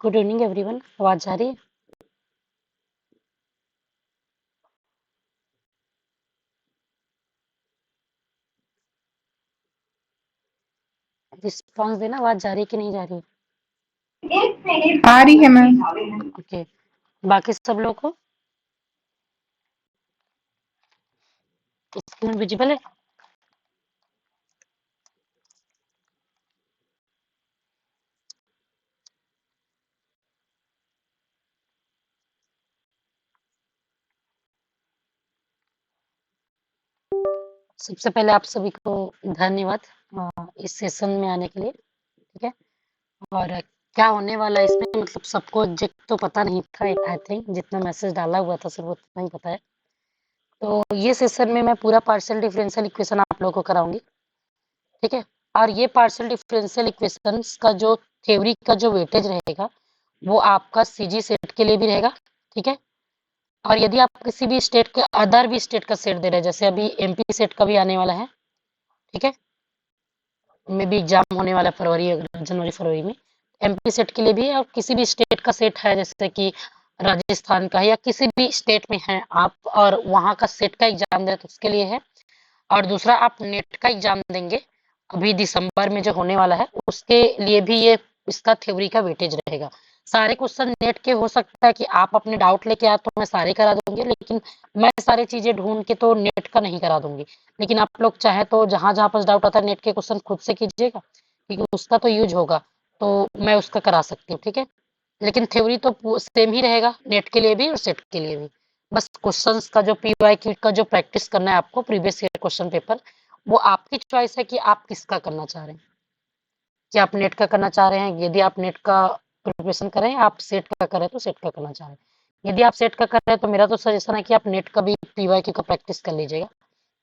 Good evening everyone. आवाज आ रही है? रिस्पॉन्स देना, आवाज जा रही है कि नहीं जा रही? आ रही है मैम। ओके। बाकी सब लोग को स्क्रीन विजिबल है? सबसे पहले आप सभी को धन्यवाद इस सेशन में आने के लिए। ठीक है। और क्या होने वाला है इसमें, मतलब सबको एग्जैक्ट तो पता नहीं था। आई थिंक जितना मैसेज डाला हुआ था सिर्फ उतना ही पता है। तो ये सेशन में मैं पूरा पार्शियल डिफरेंशियल इक्वेशन आप लोगों को कराऊंगी। ठीक है। और ये पार्शियल डिफरेंशियल इक्वेशंस का जो थ्योरी का जो वेटेज रहेगा वो आपका सीजी सेट के लिए भी रहेगा। ठीक है। और यदि आप किसी भी स्टेट के अदर भी स्टेट का सेट दे रहे हैं, जैसे अभी एमपी सेट का भी आने वाला है। ठीक है। में भी एग्जाम होने वाला है जनवरी फरवरी में। एमपी सेट के लिए भी है, और किसी भी स्टेट का सेट है जैसे कि राजस्थान का है या किसी भी स्टेट में है आप और वहां का सेट का एग्जाम दे तो उसके लिए है। और दूसरा आप नेट का एग्जाम देंगे अभी दिसंबर में जो होने वाला है उसके लिए भी ये इसका थ्योरी का वेटेज रहेगा। सारे क्वेश्चन नेट के हो सकता है कि आप अपने डाउट लेके आए तो मैं सारे करा दूंगी, लेकिन मैं सारी चीजें ढूंढ के तो नेट का नहीं करा दूंगी। लेकिन आप लोग चाहे तो जहां जहां पर डाउट आता है नेट के क्वेश्चन खुद से कीजिएगा, क्योंकि उसका तो यूज होगा, तो मैं उसका करा सकती हूँ। ठीक है। लेकिन थ्योरी तो सेम ही रहेगा नेट के लिए भी और सेट के लिए भी। बस क्वेश्चंस का जो पीवाईक्यू का जो प्रैक्टिस करना है आपको प्रीवियस ईयर क्वेश्चन पेपर, वो आपकी चॉइस है कि आप किसका करना चाह रहे हैं। कि आप नेट का करना चाह रहे हैं, यदि आप नेट का प्रिपरेशन कर रहे हैं, आप सेट का कर रहे हैं तो सेट का करना चाह रहे हैं। यदि आप सेट का कर रहे हैं तो मेरा तो सजेशन है कि आप नेट का भी पीवाईक्यू का प्रैक्टिस कर लीजिएगा।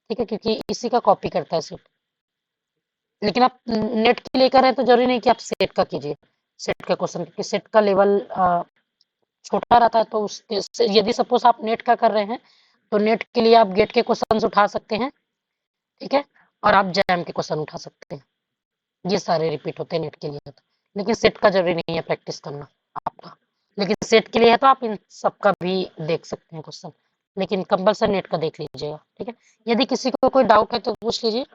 ठीक है, क्योंकि इसी का कॉपी करता है सेट। लेकिन आप नेट के लिए कर रहे हैं तो जरूरी नहीं कि आप सेट का कीजिए। सेट का क्वेश्चन, क्योंकि सेट का लेवल छोटा रहता है, तो उसके यदि सपोज आप नेट का कर रहे हैं तो नेट के लिए आप गेट के क्वेश्चन उठा सकते हैं। ठीक है। और आप जैम के क्वेश्चन उठा सकते हैं। ये सारे रिपीट होते हैं नेट के लिए तो। लेकिन सेट का जरूरी नहीं है प्रैक्टिस करना आपका। लेकिन सेट के लिए है तो आप इन सबका भी देख सकते हैं क्वेश्चन, लेकिन कंपल्सरी नेट का देख लीजिएगा। ठीक है। यदि किसी को कोई डाउट है तो पूछ लीजिए।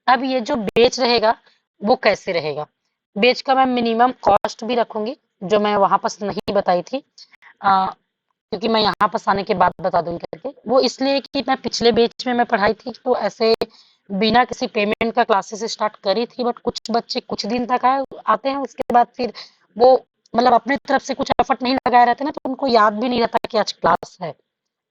अब ये जो बेच रहेगा वो कैसे रहेगा? बेच का मैं मिनिमम कॉस्ट भी रखूंगी, जो मैं वहां पर नहीं बताई थी, क्योंकि मैं यहाँ पर आने के बाद बता दूंगी करके। वो इसलिए कि मैं पिछले बैच में मैं पढ़ाई थी तो ऐसे बिना किसी पेमेंट का क्लासेस स्टार्ट करी थी, बट कुछ बच्चे कुछ दिन तक आते हैं, उसके बाद फिर वो मतलब अपने तरफ से कुछ एफर्ट नहीं लगाए रहते ना, तो उनको याद भी नहीं रहता कि आज क्लास है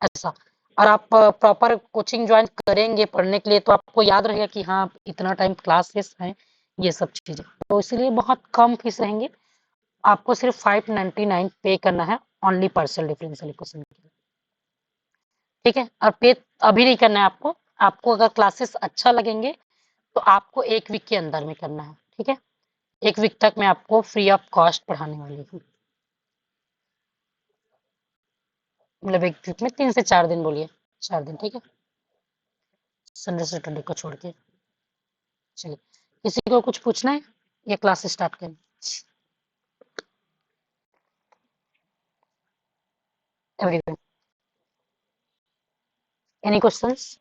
ऐसा। और आप प्रॉपर कोचिंग ज्वाइन करेंगे पढ़ने के लिए तो आपको याद रहेगा कि हाँ इतना टाइम क्लासेस है, ये सब चीजें। तो इसलिए बहुत कम फीस रहेंगे। आपको सिर्फ 599 पे करना है ओनली पार्शियल डिफरेंशियल इक्वेशन के लिए। ठीक है। और पे अभी नहीं करना है आपको। आपको अगर क्लासेस अच्छा लगेंगे तो आपको एक वीक के अंदर में करना है। ठीक है। एक वीक तक मैं आपको फ्री ऑफ कॉस्ट पढ़ाने वाली हूँ। मतलब एक वीक में 3 से 4 दिन, बोलिए 4 दिन। ठीक है। संडे सैटरडे को छोड़ के। चलिए, किसी को कुछ पूछना है या क्लास स्टार्ट करें? Everyone, any questions?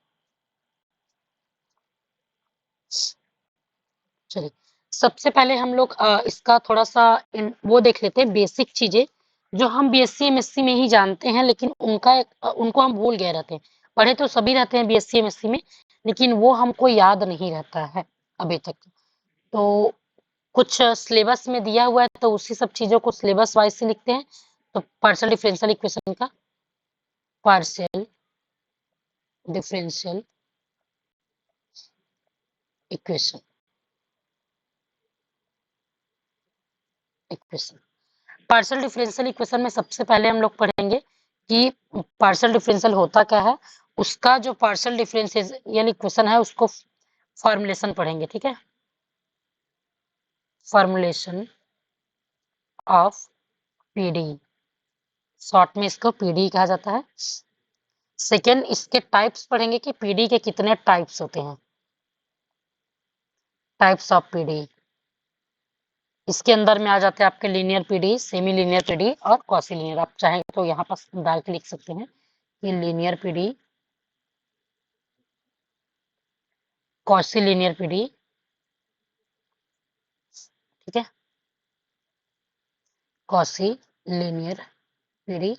चलिए, सबसे पहले हम लोग इसका थोड़ा सा वो देख लेते हैं बेसिक चीजें जो हम बीएससी एमएससी में ही जानते हैं, लेकिन उनको हम भूल गए रहते हैं। पढ़े तो सभी रहते हैं बीएससी एमएससी में, लेकिन वो हमको याद नहीं रहता है अभी तक। तो कुछ सिलेबस में दिया हुआ है तो उसी सब चीजों को सिलेबस वाइज से लिखते हैं। तो पार्शियल डिफरेंशियल इक्वेशन का partial differential equation equation partial differential equation में सबसे पहले हम लोग पढ़ेंगे कि पार्शियल डिफरेंशियल होता क्या है। उसका जो पार्शियल डिफरेंशियल इक्वेशन है उसको फॉर्मुलेशन पढ़ेंगे। ठीक है। फॉर्मुलेशन ऑफ पीडी, शॉर्ट में इसको पीडी कहा जाता है। सेकेंड, इसके टाइप्स पढ़ेंगे कि पीडी के कितने टाइप्स होते हैं। Types of PD. इसके अंदर में आ जाते हैं आपके linear PD, semi linear PD और क्वासी लीनियर। आप चाहें तो यहाँ पर डाल के लिख सकते हैं कि linear PD, quasi linear PD, ठीक है, क्वासी लीनियर पीडी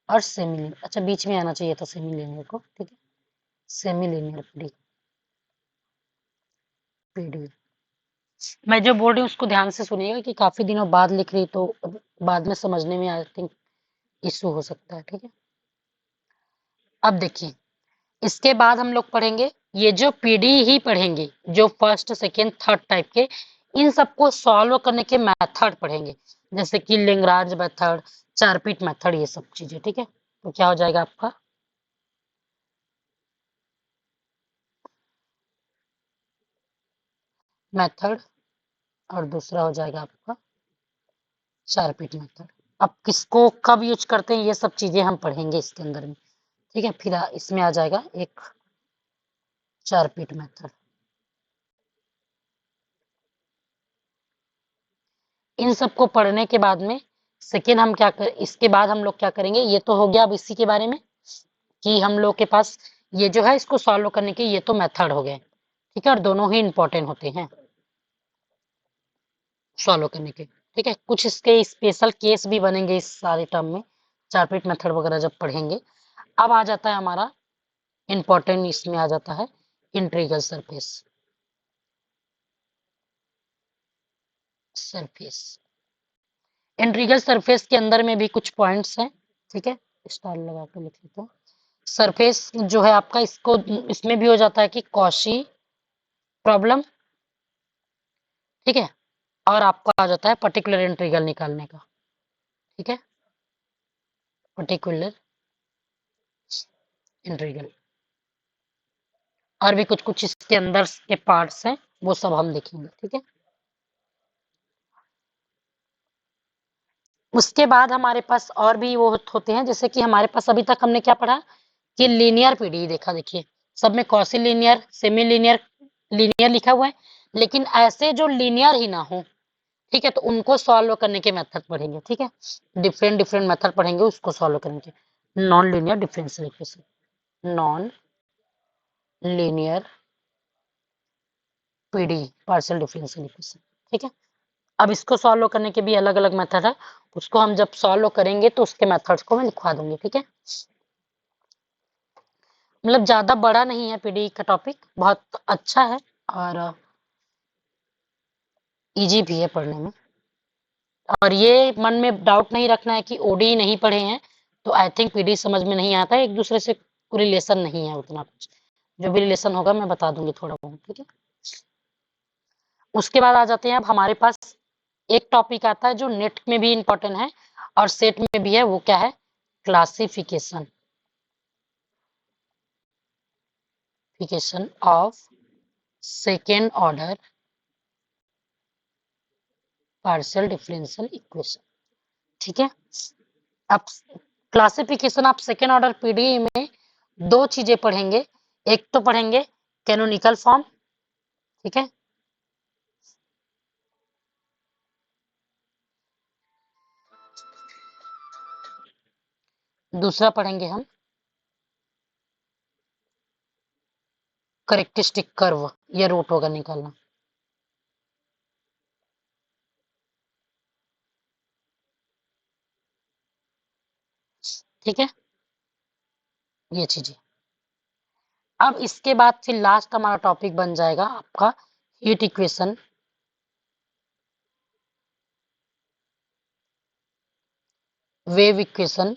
और सेमी लीनियर। अच्छा, बीच में आना चाहिए था सेमी लीनियर को, ठीक है, सेमी लीनियर पीडी, पीडी। मैं जो बोल रही हूँ उसको ध्यान से सुनिएगा कि काफी दिनों बाद लिख रही तो बाद में समझने में आई थिंक इशू हो सकता है, ठीक है। अब देखिए, इसके बाद हम लोग पढ़ेंगे ये जो पीडी ही पढ़ेंगे, जो फर्स्ट सेकेंड थर्ड टाइप के, इन सबको सॉल्व करने के मेथड पढ़ेंगे, जैसे कि लिंगराज मेथड, चारपीट मेथड, ये सब चीजें, ठीक है। तो क्या हो जाएगा आपका मेथड और दूसरा हो जाएगा आपका चारपीट मेथड। अब किसको कब यूज करते हैं ये सब चीजें हम पढ़ेंगे इसके अंदर में, ठीक है। फिर इसमें आ जाएगा एक चारपीट मेथड। इन सबको पढ़ने के बाद में सेकेंड हम क्या कर, इसके बाद हम लोग क्या करेंगे, ये तो हो गया अब इसी के बारे में कि हम लोग के पास ये जो है इसको सॉल्व करने के ये तो मेथड हो गए, ठीक है, और दोनों ही इंपॉर्टेंट होते हैं सॉल्व करने के, ठीक है। कुछ इसके स्पेशल केस भी बनेंगे इस सारे टर्म में, चारपीट मेथड वगैरह जब पढ़ेंगे। अब आ जाता है हमारा इंपॉर्टेंट, इसमें आ जाता है integral surface, surface integral surface के अंदर में भी कुछ पॉइंट्स हैं, ठीक है, स्टार लगा के लिख लेते हैं। सरफेस जो है आपका, इसको इसमें भी हो जाता है कि कॉशी प्रॉब्लम, ठीक है, और आपका आ जाता है पर्टिकुलर इंटीग्रल निकालने का, ठीक है, पर्टिकुलर इंटीग्रल। और भी कुछ कुछ इसके अंदर के पार्ट्स हैं, वो सब हम देखेंगे, ठीक है। उसके बाद हमारे पास और भी वो होते हैं, जैसे कि हमारे पास अभी तक हमने क्या पढ़ा कि लीनियर पीडी देखा, देखिए सब में quasi linear, semi linear, linear लिखा हुआ है, लेकिन ऐसे जो लीनियर ही ना हो, ठीक है, तो उनको सॉल्व करने के मेथड पढ़ेंगे, ठीक है, डिफरेंट डिफरेंट मेथड पढ़ेंगे उसको सॉल्व करने के। Non linear differential equation, non linear PD, partial differential equation, ठीक है। अब इसको सॉल्व करने के भी अलग अलग मेथड है, उसको हम जब सॉल्व करेंगे तो उसके मेथड्स को मैं लिखवा दूंगी, ठीक है। मतलब ज्यादा बड़ा नहीं है पीडी का टॉपिक, बहुत अच्छा है और इजी भी है पढ़ने में। और ये मन में डाउट नहीं रखना है कि ओडी नहीं पढ़े हैं तो आई थिंक पीडी समझ में नहीं आता है, एक दूसरे से रिलेशन नहीं है उतना कुछ, जो भी रिलेशन होगा मैं बता दूंगी थोड़ा बहुत, ठीक है। उसके बाद आ जाते हैं, अब हमारे पास एक टॉपिक आता है जो नेट में भी इंपॉर्टेंट है और सेट में भी है, वो क्या है, classification, of second order partial differential equation, ठीक है। अब classification of second order PD में दो चीजें पढ़ेंगे, एक तो पढ़ेंगे कैनोनिकल फॉर्म, ठीक है, दूसरा पढ़ेंगे हम करेक्टरिस्टिक कर्व या रूट होगा निकालना, ठीक है, ये चीजें। अब इसके बाद फिर लास्ट हमारा टॉपिक बन जाएगा आपका हीट इक्वेशन, वेव इक्वेशन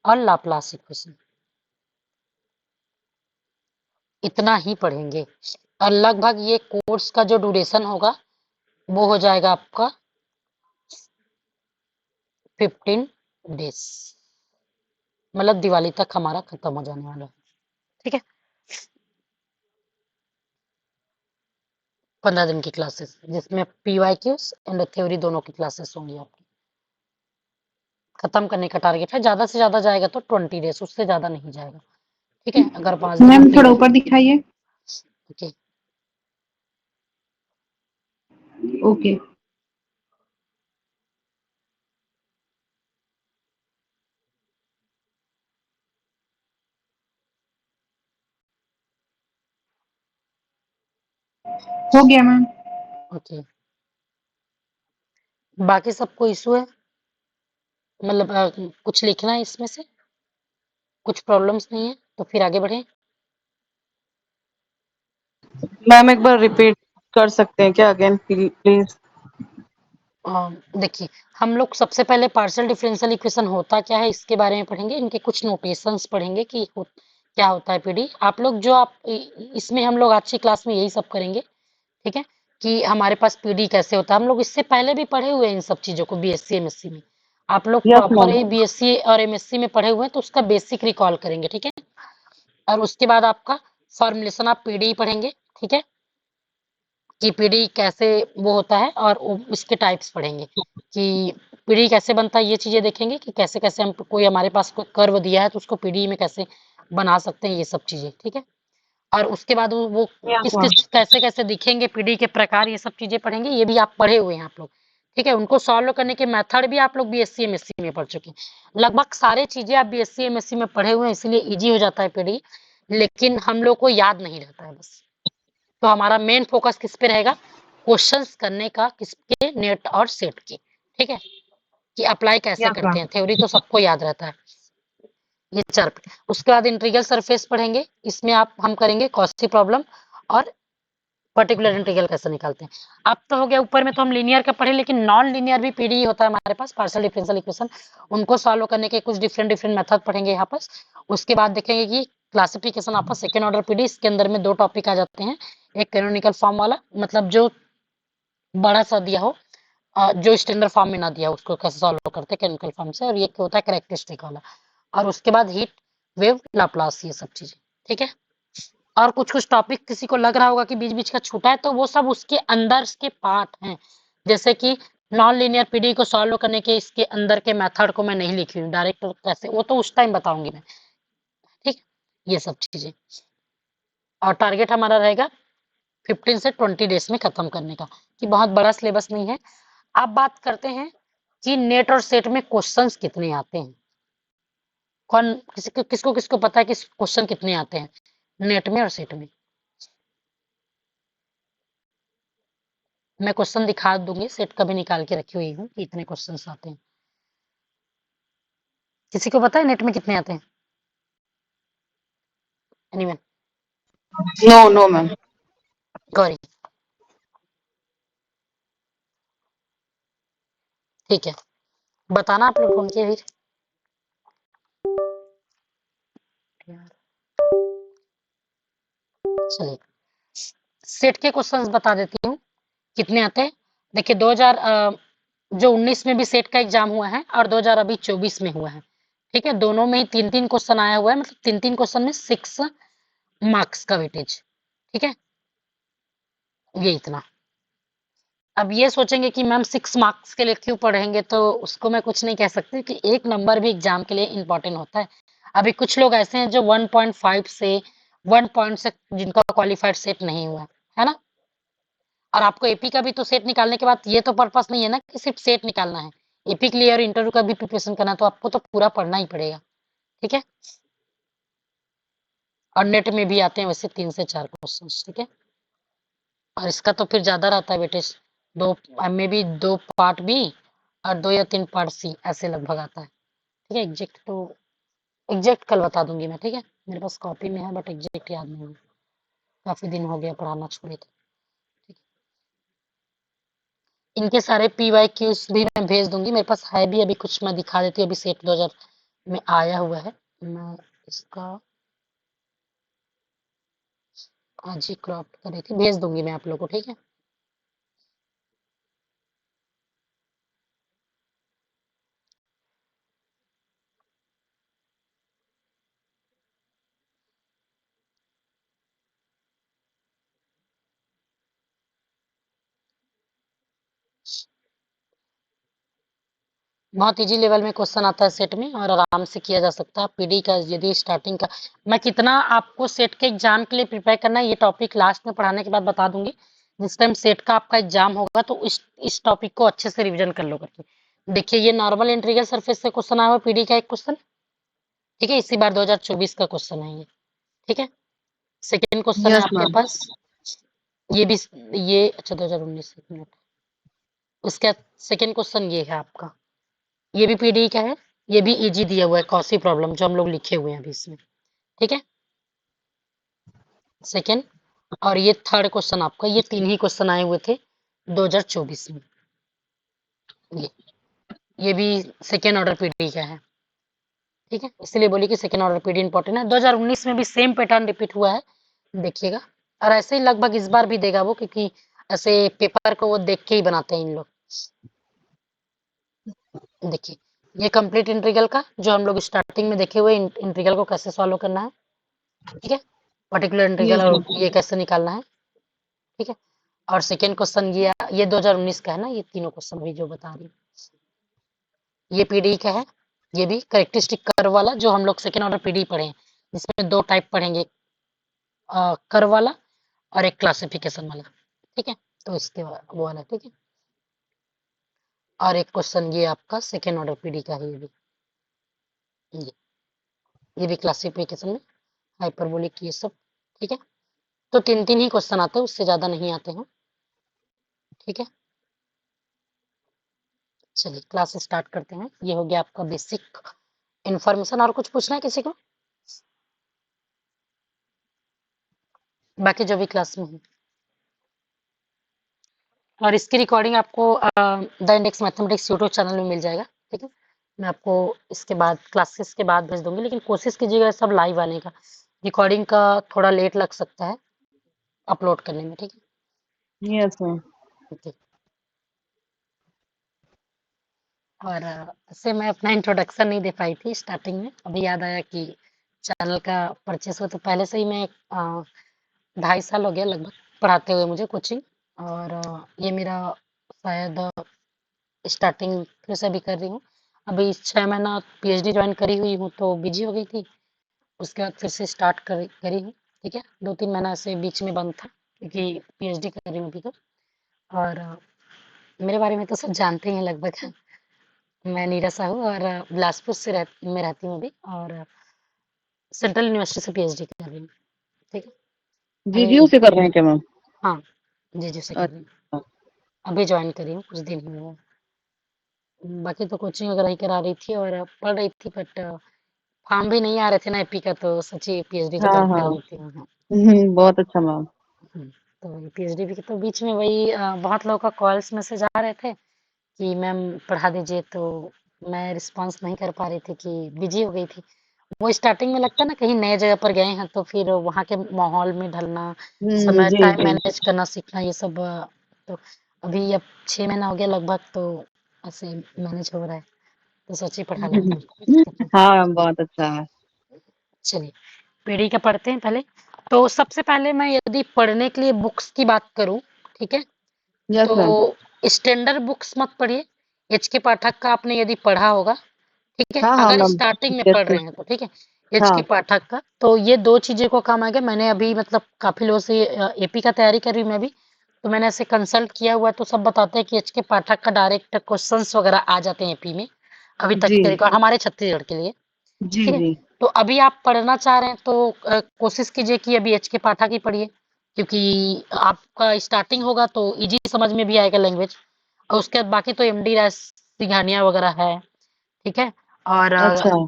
और लाप्लास इक्वेशन, इतना ही पढ़ेंगे। और लगभग ये कोर्स का जो ड्यूरेशन होगा वो हो जाएगा आपका 15 डेज, मतलब दिवाली तक हमारा खत्म हो जाने वाला है, ठीक है। 15 दिन की क्लासेस जिसमें पीवाईक्यूज एंड थ्योरी दोनों की क्लासेस होंगी आपकी। खत्म करने का टारगेट है, ज्यादा से ज्यादा जाएगा तो 20 डेज, उससे ज्यादा नहीं जाएगा, ठीक है। अगर 5 दिन मैम फ्री थोड़ा रहे, ऊपर दिखाइए। Okay, okay. हो गया मैम। ओके, बाकी सबको इशू है, मतलब कुछ लिखना है इसमें से, कुछ प्रॉब्लम्स नहीं है, तो फिर आगे बढ़े। मैम एक बार रिपीट कर सकते हैं क्या अगेन प्लीज? देखिए, हम लोग सबसे पहले पार्शियल डिफरेंशियल इक्वेशन होता क्या है इसके बारे में पढ़ेंगे, इनके कुछ नोटेशंस पढ़ेंगे कि क्या होता है पीडी। आप लोग जो इसमें हम लोग आज की क्लास में यही सब करेंगे, ठीक है, कि हमारे पास पीडी कैसे होता है। हम लोग इससे पहले भी पढ़े हुए हैं इन सब चीजों को बीएससी एमएससी में। आप लोग यस प्रॉपर मैम। ही बीएससी और एमएससी में पढ़े हुए हैं, तो उसका बेसिक रिकॉल करेंगे, ठीक है। और उसके बाद आपका फॉर्मुलेशन आप पीडी पढ़ेंगे, ठीक है, कि पीडी कैसे वो होता है, और इसके टाइप्स पढ़ेंगे कि पीडी कैसे बनता है। ये चीजें देखेंगे कि कैसे कैसे हम कोई हमारे पास कोई कर्व दिया है तो उसको पीडी में कैसे बना सकते हैं, ये सब चीजें, ठीक है। और उसके बाद वो यस किस मैम। किस कैसे कैसे दिखेंगे पीडी के प्रकार, ये सब चीजें पढ़ेंगे। ये भी आप पढ़े हुए हैं आप लोग, ठीक है। उनको सॉल्व करने के मेथड भी आप लोग बीएससी एमएससी में पढ़ चुके हैं। लगभग सारे चीजें आप बीएससी एमएससी में पढ़े हुए हैं, इसलिए इजी हो जाता है पीडी, लेकिन हम लोग को याद नहीं रहता है बस। तो हमारा मेन फोकस किस पे रहेगा, क्वेश्चंस करने का, किसके, नेट और सेट के, ठीक है, कि अप्लाई कैसे यस करते मैम। हैं। थ्योरी तो सबको याद रहता है, ये चार। उसके बाद इंटीग्रल सरफेस पढ़ेंगे, इसमें हम करेंगे कॉची प्रॉब्लम और पर्टिकुलर इंटीग्रल कैसे निकालते हैं। अब तो हो गया, ऊपर में तो हम लीनियर का पढ़े, लेकिन नॉन लीनियर भी पीडी होता है हमारे पास, पार्शियल डिफरेंशियल इक्वेशन। उनको सॉल्व करने के कुछ डिफरेंट डिफरेंट मेथड पढ़ेंगे यहाँ पर। उसके बाद देखेंगे कि क्लासिफिकेशन आपका सेकेंड ऑर्डर पीडी, इसके अंदर में दो टॉपिक आ जाते हैं। एक कैनोनिकल फॉर्म वाला, मतलब जो बड़ा सा दिया हो, जो स्टैंडर्ड फॉर्म में ना दिया हो, उसको कैसे सॉल्व करते हैं कैनोनिकल फॉर्म से। और ये क्या होता है, कैरेक्टरिस्टिक वाला। और उसके बाद हीट वेव लाप्लास, ये सब चीजें, ठीक है। और कुछ कुछ टॉपिक किसी को लग रहा होगा कि बीच बीच का छूटा है, तो वो सब उसके अंदर के पार्ट हैं। जैसे कि नॉन लीनियर पीडी को सॉल्व करने के इसके अंदर के मेथड को मैं नहीं लिखी हूँ डायरेक्ट, कैसे, वो तो उस टाइम बताऊंगी मैं, ठीक, ये सब चीजें। और टारगेट हमारा रहेगा 15 से 20 डेज में खत्म करने का, कि बहुत बड़ा सिलेबस नहीं है। अब बात करते हैं कि नेट और सेट में क्वेश्चंस कितने आते हैं। कौन किसको किसको पता है कि क्वेश्चन कितने आते हैं नेट में और सेट में। मैं क्वेश्चन दिखा दूंगी, सेट का भी निकाल के रखी हुई हूँ कि इतने क्वेश्चन आते हैं। किसी को पता है नेट में कितने आते हैं? Anyone? No no ma'am. Gauri? ठीक है, बताना आप लोग ढूंढ के फिर। चलिए, सेट के क्वेश्चंस बता देती हूँ कितने आते हैं। देखिए 2000 जो 19 में भी सेट का एग्जाम हुआ है, और 2000 अभी 24 में हुआ है, ठीक है। दोनों में ही 3-3 क्वेश्चन आया हुआ है, मतलब 3-3 क्वेश्चन में 6 मार्क्स का वेटेज, ठीक है। ये इतना। अब ये सोचेंगे कि मैम 6 मार्क्स के लिए क्यों पढ़ेंगे, तो उसको मैं कुछ नहीं कह सकती, कि एक नंबर भी एग्जाम के लिए इंपॉर्टेंट होता है। अभी कुछ लोग ऐसे हैं जो 1.5 से 1 पॉइंट से जिनका क्वालिफाइड सेट नहीं हुआ है ना। और आपको एपी का भी तो सेट निकालने के बाद ये तो पर्पस नहीं है ना कि सिर्फ सेट निकालना है, एपी के लिए और इंटरव्यू का भी प्रिपरेशन करना है, तो आपको तो पूरा पढ़ना ही पड़ेगा, ठीक है। और नेट में भी आते हैं वैसे 3 से 4 क्वेश्चन, ठीक है। और इसका तो फिर ज्यादा रहता है वेटेज, दो में भी 2 पार्ट बी और 2 या 3 पार्ट सी, ऐसे लगभग आता है, ठीक है। एग्जैक्ट कल बता दूंगी मैं, ठीक है। मेरे पास कॉपी में है, बट एग्जैक्ट याद नहीं है, काफी दिन हो गया पढ़ाना छोड़े थे, ठीक है। इनके सारे PYQs भी मैं भेज दूंगी, मेरे पास है भी, अभी कुछ मैं दिखा देती हूँ। अभी सेट 2000 में आया हुआ है, मैं इसका आज ही क्रॉप कर रही थी, भेज दूंगी मैं आप लोगों को, ठीक है। बहुत इजी लेवल में क्वेश्चन आता है सेट में, और आराम से किया जा सकता है। पीडी का यदि स्टार्टिंग का, मैं कितना आपको सेट के एग्जाम के लिए प्रिपेयर करना है ये टॉपिक लास्ट में पढ़ाने के बाद बता दूंगी। जिस टाइम सेट का आपका एग्जाम होगा तो इस टॉपिक को अच्छे से रिवीजन कर लो करके। देखिए ये नॉर्मल इंटीग्रल सरफेस से क्वेश्चन आया हुआ पीडी का एक क्वेश्चन, ठीक है, इसी बार 2024 का क्वेश्चन है ये, ठीक है। सेकेंड क्वेश्चन है यस आपके मैम। पास, ये भी ये अच्छा 2019, एक मिनट, उसके बाद सेकेंड क्वेश्चन ये है आपका, ये भी पीडी का है, ये भी इजी दिया हुआ है कौसी प्रॉब्लम जो हम लोग लिखे हुए हैं अभी इसमें, ठीक है, सेकेंड। और ये थर्ड क्वेश्चन आपका, ये तीन ही क्वेश्चन आए हुए थे 2024 में, ये ये भी सेकेंड ऑर्डर पीडी का है, ठीक है, इसलिए बोली कि सेकेंड ऑर्डर पीडी इंपॉर्टेंट है। 2019 में भी सेम पैटर्न रिपीट हुआ है, देखिएगा, और ऐसे ही लगभग इस बार भी देगा वो, क्योंकि ऐसे पेपर को वो देख के ही बनाते हैं इन लोग। देखिए ये कंप्लीट इंटीग्रल का जो हम लोग स्टार्टिंग में देखे हुए इंटीग्रल को कैसे सॉल्व करना है, ठीक है, पर्टिकुलर इंटीग्रल यस और मैम। ये कैसे निकालना है, ठीक है। और सेकेंड क्वेश्चन ये 2019 का है ना, ये तीनों क्वेश्चन भी जो बता रही हूँ, ये पीडी का है, ये भी करेक्टरिस्टिक कर्व वाला जो हम लोग सेकेंड ऑर्डर पीडी पढ़े हैं, जिसमें दो टाइप पढ़ेंगे, कर्व वाला और एक क्लासिफिकेशन वाला, ठीक है, तो इसके वो वाला, ठीक है। और एक क्वेश्चन ये आपका सेकेंड ऑर्डर पीडी का है, ये ये भी क्लासिफिकेशन में हाइपरबोलिक ये सब, ठीक है। तो तीन तीन ही क्वेश्चन आते हैं, उससे ज्यादा नहीं आते हैं, ठीक है। चलिए क्लास स्टार्ट करते हैं, ये हो गया आपका बेसिक इंफॉर्मेशन। और कुछ पूछना है किसी को, बाकी जो भी क्लास में है। और इसकी रिकॉर्डिंग आपको the index mathematics YouTube channel में मिल जाएगा, ठीक है। मैं आपको इसके बाद क्लासेस के बाद भेज दूंगी, लेकिन कोशिश कीजिएगा सब लाइव आने का, रिकॉर्डिंग का थोड़ा लेट लग सकता है अपलोड करने में, ठीक यस मैम। है, ठीक। और ऐसे मैं अपना इंट्रोडक्शन नहीं दे पाई थी स्टार्टिंग में, अभी याद आया कि चैनल का परचेस हुआ, तो पहले से ही मैं 2.5 साल हो गया लगभग पढ़ाते हुए मुझे कोचिंग। और ये मेरा शायद स्टार्टिंग फिर से भी कर रही हूँ, अभी 6 महीना पीएचडी ज्वाइन करी हुई हूँ तो बिजी हो गई थी, उसके बाद फिर से स्टार्ट करी हूँ, ठीक है। 2-3 महीना से बीच में बंद था क्योंकि पीएचडी कर रही हूँ अभी तो। और मेरे बारे में तो सब जानते ही हैं लगभग। मैं नीरा साहू और बिलासपुर से में रहती हूँ अभी, और सेंट्रल यूनिवर्सिटी से पीएचडी कर रही हूँ, ठीक है। जीजीयू से कर रहे हैं क्या मैम? हाँ जी से कर रही हूँ, अच्छा। अभी ज्वाइन करी हूँ कुछ दिन हुए हैं। बाकी तो कोचिंग वगैरह ही करा रही थी और पढ़ रही थी, बट फॉर्म भी नहीं आ रहे थे ना एपी का, तो सोची पीएचडी को हाँ ज्वाइन कर हाँ। लेती हूँ। हाँ। बहुत अच्छा मैम। तो पीएचडी भी तो बीच में वही बहुत लोगों का कॉल्स मैसेज आ रहे थे कि मैम पढ़ा दीजिए, तो मैं रिस्पॉन्स नहीं कर पा रही थी कि बिजी हो गई थी। वो स्टार्टिंग में लगता है ना, कहीं नए जगह पर गए हैं तो फिर वहाँ के माहौल में ढलना, समय जी टाइम जी। मैनेज करना सीखना, ये सब तो अभी अब 6 महीना हो गया लगभग, तो ऐसे मैनेज हो रहा है, तो सोची पढ़ा लेती हूँ। हाँ मैम, बहुत अच्छा है। चलिए पीढ़ी का पढ़ते हैं पहले। तो सबसे पहले मैं यदि पढ़ने के लिए बुक्स की बात करूं, ठीक है, यस तो मैम। स्टैंडर्ड बुक्स मत पढ़िए। एच के पाठक का आपने यदि पढ़ा होगा, ठीक है, हाँ हाँ अगर मैम। स्टार्टिंग में पढ़ जैसे। रहे हैं तो, ठीक है, एच के हाँ। पाठक का, तो ये दो चीजें को काम आएगा। मैंने अभी मतलब काफी लोगों से एपी का तैयारी कर रही हूँ मैं भी, तो मैंने ऐसे कंसल्ट किया हुआ है, तो सब बताते हैं कि एच के पाठक का डायरेक्ट क्वेश्चंस वगैरह आ जाते हैं एपी में अभी तक जी के रिकॉर्ड हमारे छत्तीसगढ़ के लिए, जी ठीक है। जी। तो अभी आप पढ़ना चाह रहे हैं तो कोशिश कीजिए कि अभी एच के पाठक ही पढ़िए, क्योंकि आपका स्टार्टिंग होगा तो इजी समझ में भी आएगा लैंग्वेज। और उसके बाद बाकी तो एमडी राय सिंघानिया वगैरह है, ठीक है। और अच्छा।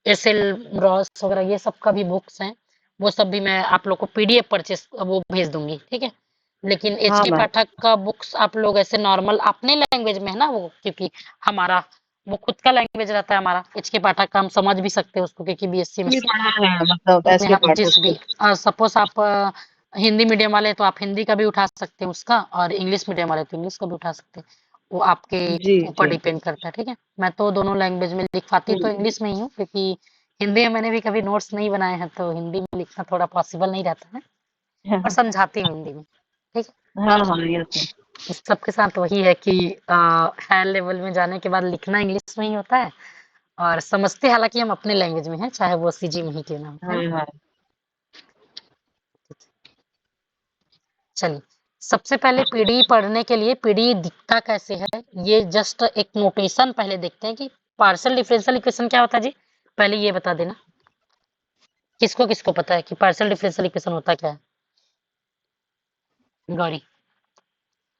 एस एल रॉस वगैरह ये सब का भी बुक्स हैं, वो सब भी मैं आप लोग को पीडीएफ परचेस वो भेज दूंगी, ठीक है। लेकिन एच हाँ के मैम। पाठक का बुक्स आप लोग ऐसे नॉर्मल अपने लैंग्वेज में है ना वो, क्योंकि हमारा वो खुद का लैंग्वेज रहता है हमारा, एच के पाठक का हम समझ भी सकते हैं उसको, क्योंकि बीएससी में भी पढ़ा है मतलब उसमें ऐसे हम पाठक जिस भी से। सपोज आप हिंदी मीडियम वाले तो आप हिंदी का भी उठा सकते हैं उसका, और इंग्लिश मीडियम वाले तो इंग्लिश का भी उठा सकते हैं, वो आपके जी ऊपर जी। डिपेंड करता है, ठीक है। मैं तो दोनों लैंग्वेज में लिखवाती तो इंग्लिश में ही हूँ, क्योंकि हिंदी में मैंने भी कभी नोट्स नहीं बनाए हैं, तो हिंदी में लिखना थोड़ा पॉसिबल नहीं रहता है, और समझाती हूँ हिंदी में, ठीक है। हाँ हाँ यस मैम। इस सबके साथ वही है कि हायर लेवल में जाने के बाद लिखना इंग्लिश में ही होता है, और समझते हालांकि हम अपने लैंग्वेज में हैं, चाहे वो सीजी में ही क्यों ना हो, है हाँ ना। हाँ। चलिए सबसे पहले पीडी पढ़ने के लिए पीडी दिखता कैसे है, ये जस्ट एक नोटेशन पहले देखते हैं कि पार्शियल डिफरेंशियल इक्वेशन क्या होता है जी। पहले ये बता देना किसको किसको पता है कि पार्शियल डिफरेंशियल इक्वेशन होता क्या है। गौरी,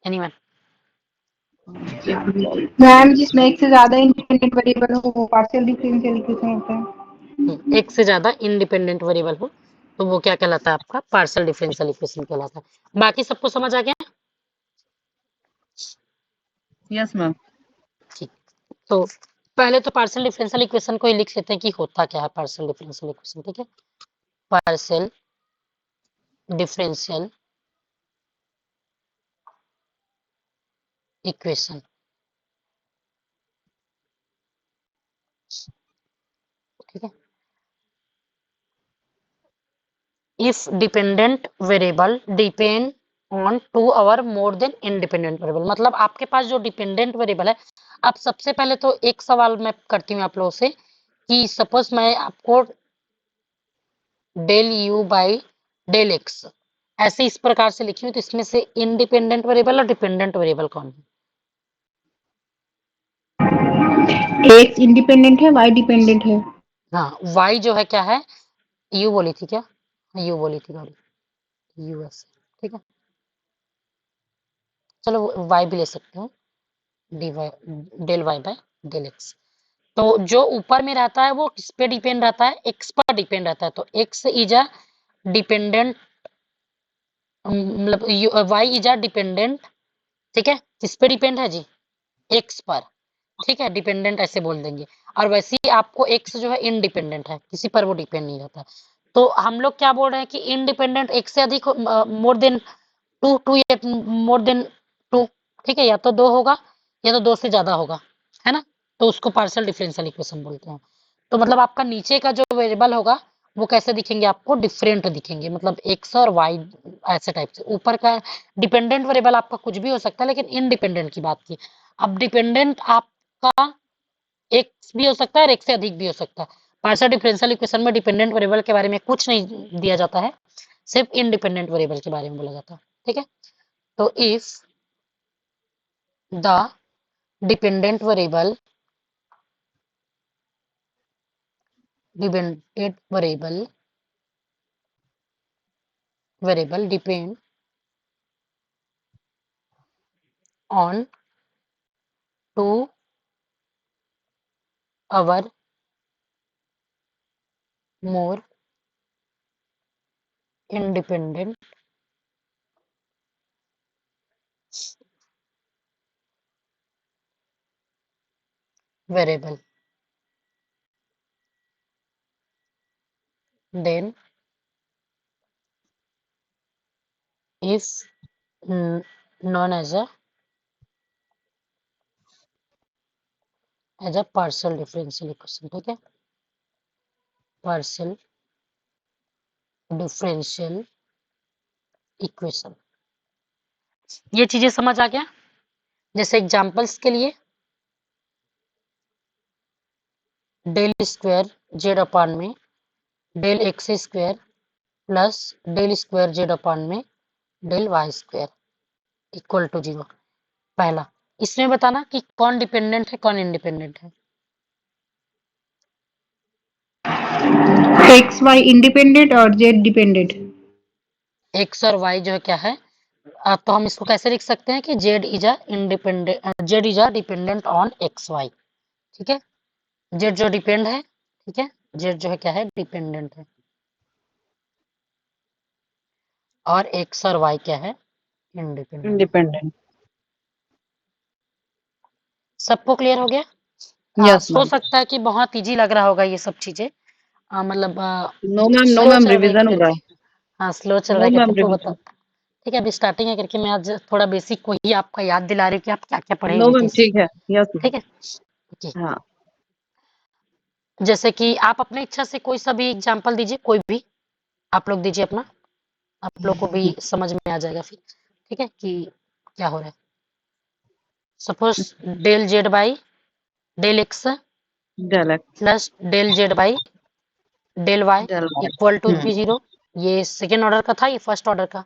एनीवन? मैम जिसमें एक से ज्यादा इंडिपेंडेंट वेरिएबल हो वो पार्शियल डिफरेंशियल इक्वेशन होता है। एक से ज्यादा इंडिपेंडेंट वेरिएबल हो तो वो क्या कहलाता है आपका पार्शियल डिफरेंशियल इक्वेशन कहलाता है। बाकी सबको समझ आ गया? Yes ma'am. ठीक, तो पहले तो पार्शियल डिफरेंशियल इक्वेशन को ही लिख लेते हैं कि होता क्या है पार्शियल डिफरेंशियल इक्वेशन। ठीक है, पार्शियल डिफरेंशियल इक्वेशन, ठीक है। If dependent variable depend on two और मोर देन इंडिपेंडेंट वेरिएबल, मतलब आपके पास जो डिपेंडेंट वेरिएबल है। अब सबसे पहले तो एक सवाल मैं करती हूँ आप लोगों से कि सपोज मैं आपको del U by del X ऐसे इस प्रकार से लिखी हूँ, तो इसमें से इंडिपेंडेंट वेरिएबल और डिपेंडेंट वेरिएबल कौन है? एक्स इंडिपेंडेंट है, वाई डिपेंडेंट है। हाँ, वाई जो है क्या है, यू बोली थी क्या? यू बोली थी गौरी, यूएस, ठीक है। चलो वाई भी ले सकते हो, D Y, del Y by del X. तो जो ऊपर में रहता है वो किस पे डिपेंड रहता है? एक्स पर डिपेंड रहता है। तो एक्स इज अ डिपेंडेंट, मतलब वाई इज अ डिपेंडेंट, ठीक है। किस पे डिपेंड है जी? एक्स पर, ठीक है। डिपेंडेंट ऐसे बोल देंगे। और वैसे ही आपको एक्स जो है इंडिपेंडेंट है, किसी पर वो डिपेंड नहीं रहता। तो हम लोग क्या बोल रहे हैं कि इंडिपेंडेंट एक से अधिक मोर देन टू, टू या मोर देन टू, ठीक है। या तो दो होगा या तो दो से ज्यादा होगा, है ना। तो उसको पार्शियल डिफरेंशियल इक्वेशन बोलते हैं। तो मतलब आपका नीचे का जो वेरिएबल होगा वो कैसे दिखेंगे आपको? डिफरेंट दिखेंगे, मतलब एक्स और वाई ऐसे टाइप से। ऊपर का डिपेंडेंट वेरिएबल आपका कुछ भी हो सकता है, लेकिन इनडिपेंडेंट की बात की। अब डिपेंडेंट आपका एक्स भी हो सकता है और एक से अधिक भी हो सकता है। पार्शियल डिफरेंशियल इक्वेशन में डिपेंडेंट वेरिएबल के बारे में कुछ नहीं दिया जाता है, सिर्फ इंडिपेंडेंट वेरिएबल के बारे में बोला जाता है, ठीक है। तो if the dependent variable depend on two or more independent variable, then is known as a partial differential equation, ठीक है। partial differential इक्वेशन, ये चीजें समझ आ गया। जैसे एग्जांपल्स के लिए डेल स्क्वायर जेड अपॉन में del X square plus del square Z upon में del Y square equal to 0। पहला, इसमें बताना कि कौन डिपेंडेंट है कौन इंडिपेंडेंट है। एक्स वाई इंडिपेंडेंट और जेड डिपेंडेंट। एक्स और वाई जो है क्या है, तो हम इसको कैसे लिख सकते हैं कि Z is a independent, Z is a dependent on X Y, ठीक है। जेड जो डिपेंड है, ठीक है, जेड जो है क्या है, डिपेंडेंट है। और एक्स और वाई क्या है, इंडिपेंडेंट। इंडिपेंडेंट। सबको क्लियर हो गया? यस हो मैम। सकता है कि बहुत इजी लग रहा होगा ये सब चीजें, मतलब no ma'am, no slow ma'am, चल रही है रिवीजन हो रहा करके। है। हाँ, स्लो चल रहा नो है करके मैम, हमको बता। रिवीजन। ठीक है, अभी स्टार्टिंग है करके मैं आज थोड़ा बेसिक को ही आपका याद दिला रही हूँ कि आप क्या क्या पढ़े नो हुए थे मैम, इससे, ठीक है। Yes ma'am. ठीक है। ओके, हाँ। जैसे कि आप अपने इच्छा से कोई सा भी एग्जांपल दीजिए, कोई भी आप लोग दीजिए अपना, आप लोग को भी समझ में आ जाएगा फिर, ठीक है, कि क्या हो रहा है। Suppose del Z by del X del X, plus del Z by del Y del Y. Equal to भी 0। ये सेकेंड ऑर्डर का था, ये फर्स्ट ऑर्डर का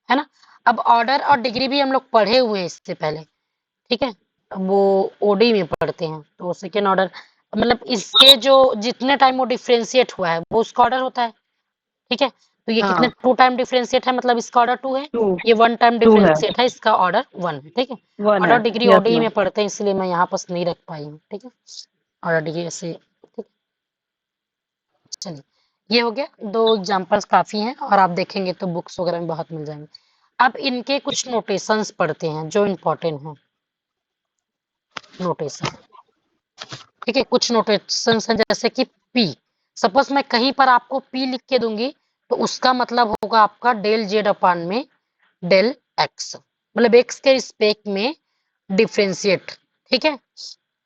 है ना। अब ऑर्डर और डिग्री भी हम लोग पढ़े हुए हैं इससे पहले, ठीक है, वो ओडी में पढ़ते हैं। तो सेकेंड ऑर्डर मतलब इसके जो जितने टाइम वो डिफरेंशिएट हुआ है वो उसका ऑर्डर होता है, ठीक है। तो ये कितने हाँ, 2 टाइम डिफरेंशिएट है, मतलब इसका ऑर्डर 2 है। 2 ये 1 टाइम 2 है, डिफरेंशिएट है, इसका ऑर्डर 1 है, ठीक है। 1 ऑर्डर है। Degree yes OD ma'am. में पढ़ते हैं, इसलिए मैं यहाँ पास नहीं रख पाई हूँ, ठीक है। ऑर्डर डिग्री ऐसे, ठीक। चलिए, ये हो गया, 2 एग्जांपल्स काफी हैं और आप देखेंगे तो बुक्स वगैरह में बहुत मिल जाएंगे। अब इनके कुछ नोटेशंस पढ़ते हैं जो इम्पोर्टेंट हैं। नोटेशन, ठीक है, कुछ नोटेशंस हैं जैसे कि पी। सपोज मैं कहीं पर आपको पी लिख के दूंगी तो उसका मतलब होगा आपका डेल जेड अपान में डेल एक्स, मतलब एक्स के रिस्पेक्ट में डिफरेंशिएट, ठीक है।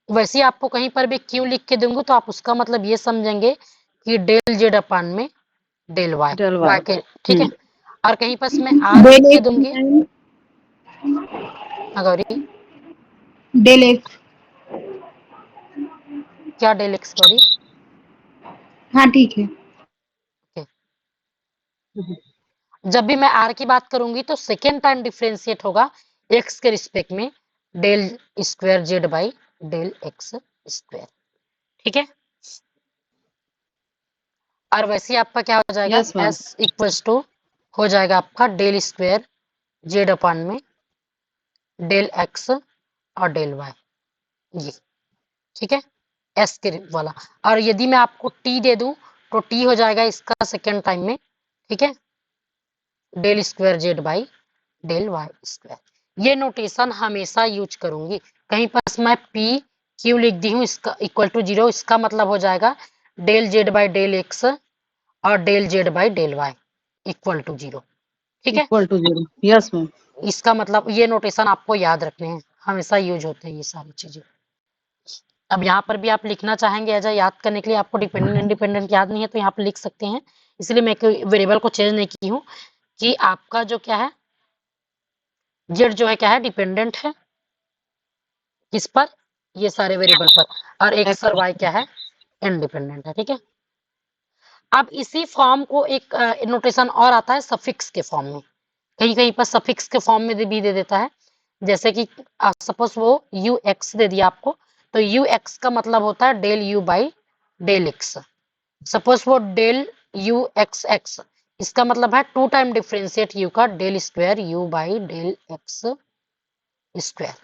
वैसे ही आपको कहीं पर भी क्यू लिख के दूंगी तो आप उसका मतलब ये समझेंगे कि डेल जेड अपान में del Y, del Y Y. के, ठीक है। और कहीं पर मैं आर लिख डेल के दूंगी, एक्स गौरी, डेल एक्स। क्या डेल एक्स गौरी? हाँ ठीक है। Okay. जब भी मैं आर की बात करूंगी तो सेकेंड टाइम डिफरेंशिएट होगा एक्स के रिस्पेक्ट में del square Z by del X square, ठीक है। और वैसे ही आपका क्या हो जाएगा, yes ma'am. S equals to हो जाएगा आपका डेल स्क्वायर जेड अपान में डेल एक्स और डेल वाई, ये, ठीक है, एस के वाला। और यदि मैं आपको टी दे दूं तो टी हो जाएगा इसका सेकेंड टाइम में, ठीक है, del square Z by del Y square. ये नोटेशन हमेशा यूज करूंगी। कहीं पर मैं पी क्यू लिख दी हूँ इसका इक्वल टू 0, इसका मतलब हो जाएगा del Z by del X और del Z by del Y equal to 0, ठीक है। Equal to 0। Yes ma'am. इसका मतलब ये नोटेशन आपको याद रखने हैं, हमेशा यूज होते हैं ये सारी चीजें। अब यहाँ पर भी आप लिखना चाहेंगे एज याद करने के लिए, आपको डिपेंडेंट इंडिपेंडेंट याद नहीं है तो यहाँ पर लिख सकते हैं। इसलिए मैं वेरिएबल को चेंज नहीं की हूँ कि आपका जो क्या है जेड जो है क्या है डिपेंडेंट है किस पर, ये सारे वेरिएबल पर, और एक्स और वाई क्या है इंडिपेंडेंट है, ठीक है। अब इसी फॉर्म को एक नोटेशन और आता है सफिक्स के फॉर्म में, कहीं कहीं पर सफिक्स के फॉर्म में भी दे देता है। जैसे कि सपोज वो यू एक्स दे दिया आपको, तो यू एक्स का मतलब होता है del U by del X. Suppose वो डेल यू एक्स एक्स, इसका मतलब है 2 टाइम डिफरेंशिएट यू का del square U by del X square.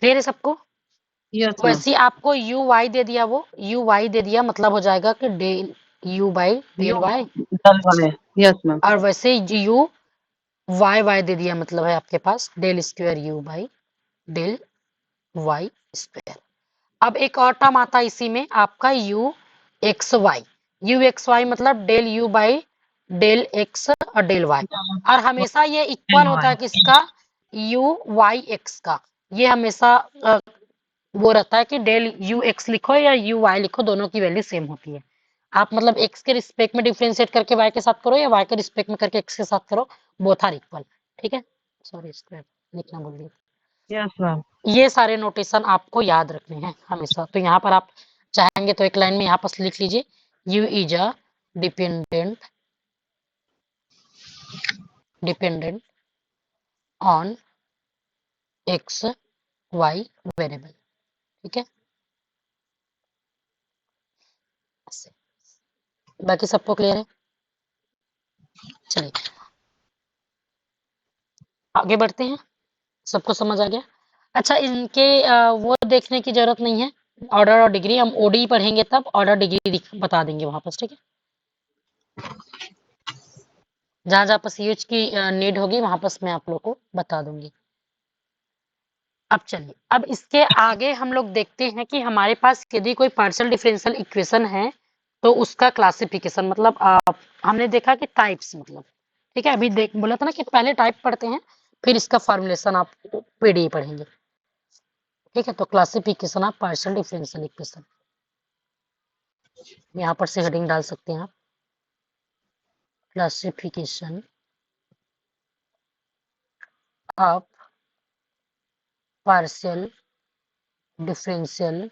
Clear है सबको? Yes ma'am. वैसे ही आपको यू वाई दे दिया, वो यू वाई दे दिया मतलब हो जाएगा कि del U by U del Y. Del Y. Yes ma'am. और वैसे ही यू वाई वाई दे दिया मतलब है आपके पास del square U by del Y square. अब एक और टर्म आता है इसी में आपका U X Y. U X Y मतलब del U by del X और डेल वाई। और हमेशा ये इक्वल डेल होता वाई। है किसका, यू वाई एक्स का। ये हमेशा वो रहता है कि डेल यू एक्स लिखो या यू वाई लिखो, दोनों की वैल्यू सेम होती है। आप मतलब एक्स के रिस्पेक्ट में डिफरेंशिएट करके वाई के साथ करो या वाई के रिस्पेक्ट में करके एक्स के साथ करो, बोथ आर इक्वल, ठीक है। सॉरी स्क्वायर लिखना भूल गई। Yes ma'am. ये सारे नोटेशन आपको याद रखने हैं हमेशा। तो यहाँ पर आप चाहेंगे तो एक लाइन में यहाँ पर लिख लीजिए, U is a dependent dependent on X Y variable, ठीक है। ऐसे। बाकी सबको क्लियर है? चलिए आगे बढ़ते हैं, सबको समझ आ गया। अच्छा, इनके वो देखने की जरूरत नहीं है, ऑर्डर और डिग्री हम ओडी पढ़ेंगे तब ऑर्डर डिग्री बता देंगे वहां पर, ठीक है। जहां जहां पर सीएच की नीड होगी वहां पर मैं आप लोग को बता दूंगी। अब चलिए, अब इसके आगे हम लोग देखते हैं कि हमारे पास यदि कोई पार्शियल डिफरेंशियल इक्वेशन है तो उसका क्लासिफिकेशन, मतलब हमने देखा कि टाइप्स, मतलब ठीक है, अभी देख बोला था ना कि पहले टाइप पढ़ते हैं फिर इसका फॉर्मुलेशन आप पीडी पढ़ेंगे, ठीक है। तो classification of partial differential equation, यहाँ पर से हेडिंग डाल सकते हैं आप, classification of partial differential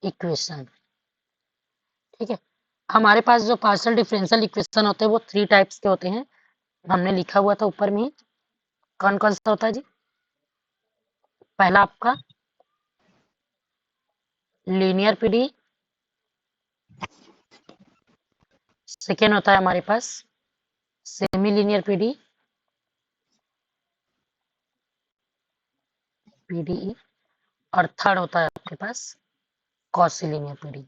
equation, ठीक है। हमारे पास जो पार्शियल डिफरेंशियल इक्वेशन होते हैं वो 3 टाइप्स के होते हैं, हमने लिखा हुआ था ऊपर में ही, कौन कौन सा होता है जी? पहला आपका लीनियर पीडी, सेकेंड होता है हमारे पास सेमी लीनियर पीडी, पीडीई, और थर्ड होता है आपके पास quasi linear PD,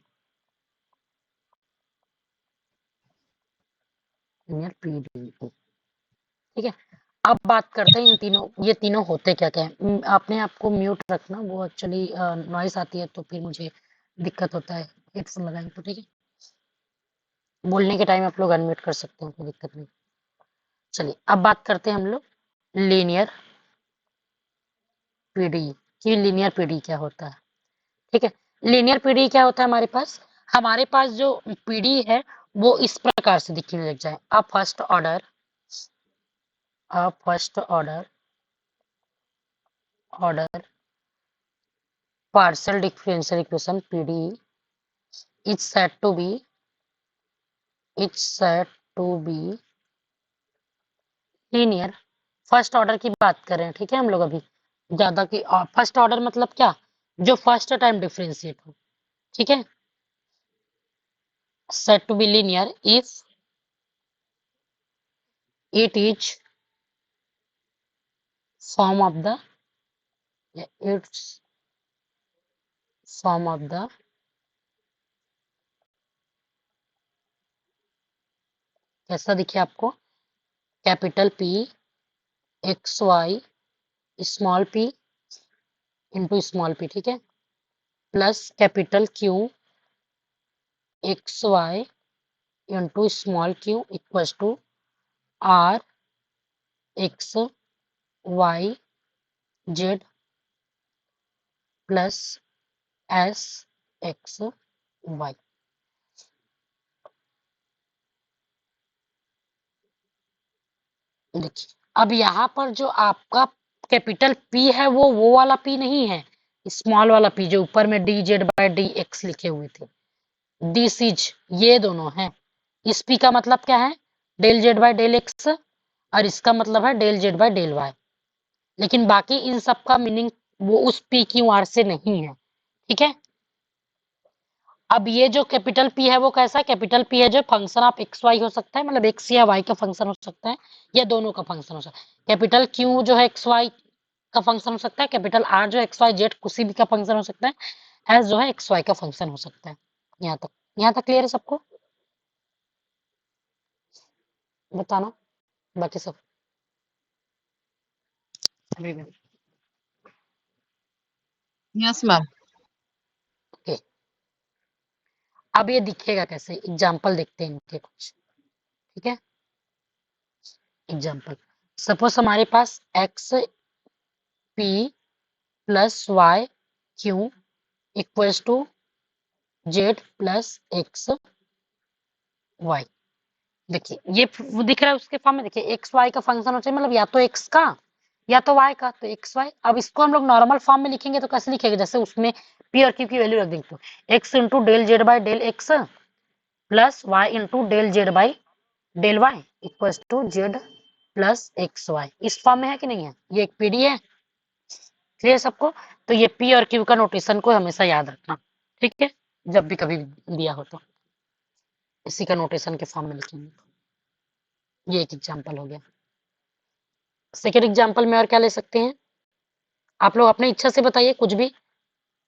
linear PDE. ठीक है, अब बात करते हैं इन तीनों, ये तीनों होते क्या क्या है। आपने आपको म्यूट रखना, वो एक्चुअली नॉइस आती है तो फिर मुझे दिक्कत होता है हेडफोन लगाएंगे तो। ठीक है, बोलने के टाइम आप लोग अनम्यूट कर सकते हैं, कोई दिक्कत नहीं। चलिए अब बात करते हैं हम लोग लीनियर पीडी कि लीनियर पीडी क्या होता है। ठीक है, लीनियर पीडी क्या होता है हमारे पास जो पीडी है वो इस प्रकार से दिखने लग जाए। A first order partial differential equation PDE is said to be linear। First order की बात कर रहे हैं, ठीक है हम लोग अभी ज्यादा की। फर्स्ट ऑर्डर मतलब क्या, जो फर्स्ट टाइम डिफरेंशिएट हो। ठीक है, said to be linear if it is form of the its form of the कैसा दिखे आपको, capital P X Y small p into small p। ठीक है, plus capital Q X Y into small q equals to R X Y Z plus S X Y. देखिए अब यहाँ पर जो आपका कैपिटल P है वो वाला P नहीं है, स्मॉल वाला P जो ऊपर में D Z by D x लिखे हुए थे, दिस इज, ये दोनों हैं। इस P का मतलब क्या है, del Z by del X, और इसका मतलब है del Z by del Y. लेकिन बाकी इन सब का मीनिंग वो उस P क्यू आर से नहीं है। ठीक है, अब ये जो कैपिटल P है वो कैसा कैपिटल P है, जो फंक्शन ऑफ एक्स वाई हो सकता है, मतलब एक्स या वाई का फंक्शन हो सकता है, या दोनों का फंक्शन हो सकता है। कैपिटल Q जो है एक्स वाई का फंक्शन हो सकता है, कैपिटल R जो एक्स वाई जेड किसी भी का फंक्शन हो सकता है, एस जो है एक्स वाई का फंक्शन हो सकता है। यहाँ तक क्लियर है सबको, बताना बाकी सब अभी भी। Yes ma'am. ओके, अब ये दिखेगा कैसे, एग्जाम्पल देखते हैं इनके कुछ। ठीक है, एग्जाम्पल सपोज हमारे पास X P plus Y Q equals to Z plus X Y. देखिए ये वो दिख रहा है उसके फॉर्म में, देखिए एक्स वाई का फंक्शन होता है, मतलब या तो एक्स का या तो वाई का, तो एक्स वाई। अब इसको हम लोग नॉर्मल फॉर्म में लिखेंगे तो कैसे लिखेंगे, जैसे उसमें पी और क्यू की वैल्यू रख देंगे, तो X into del Z by del X plus Y into del Z by del Y equals to Z plus X Y. इस फॉर्म में है कि नहीं है, ये एक पीडी है। क्लियर सबको, तो ये पी और क्यू का नोटेशन को हमेशा याद रखना। ठीक है, जब भी कभी दिया हो तो इसी का नोटेशन के फॉर्म में लिखेंगे। ये एक एग्जांपल हो गया। सेकेंड एग्जांपल में और क्या ले सकते हैं, आप लोग अपनी इच्छा से बताइए कुछ भी,